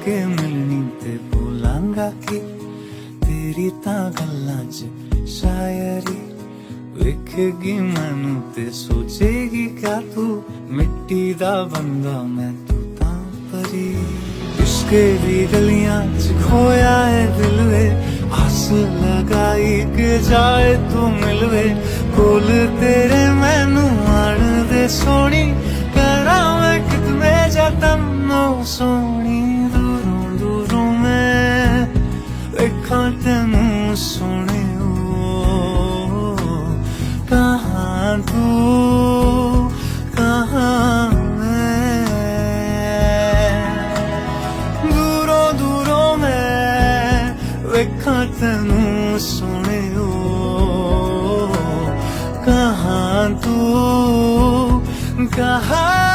के मिलनी ते बोलांगा कि तेरी तां गल्लां च शायरी वेखेगी मैनू ते सोचेगी क्या तू मिट्टी दा बंदा मैं तू तां परी इश्के दी गलियां च खोया है दिल वे आस लगाई के जाए तू मिलवे कोल तेरे मैनू आण दे सोनी करा मैं कितने जतन सोनी दूरों दूरों मैं वेखां तैनू सोने कहाँ तू कहाँ मैं दूरों दूरों मैं वेखां तैनू सोने कहाँ तू कहाँ